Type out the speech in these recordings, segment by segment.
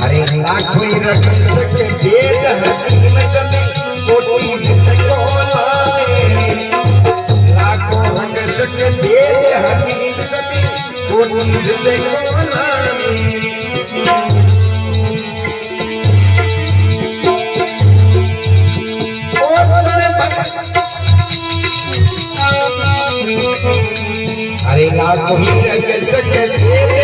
अरे लाखों रख सके भेद हकीमत में कोटि को लाए लाखों रख सके भेद हकीमत में कोटि को लाए अरे लाखों रख सके भेद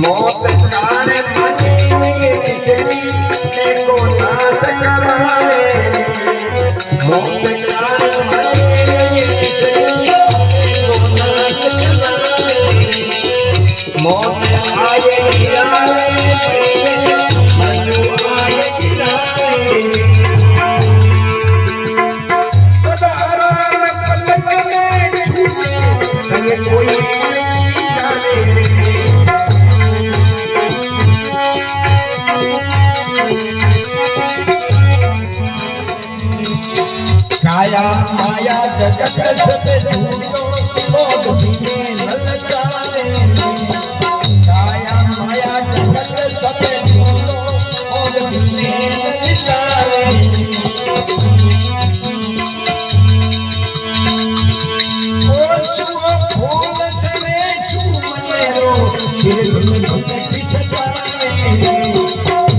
मौत कान मने किसी को नाच करावे मौत कान मने किसी को नाच करावे मौत आए गिरावे मनु आए गिरावे सदा पलक में छूटे संग कोई काया माया जगत से झूठो बोल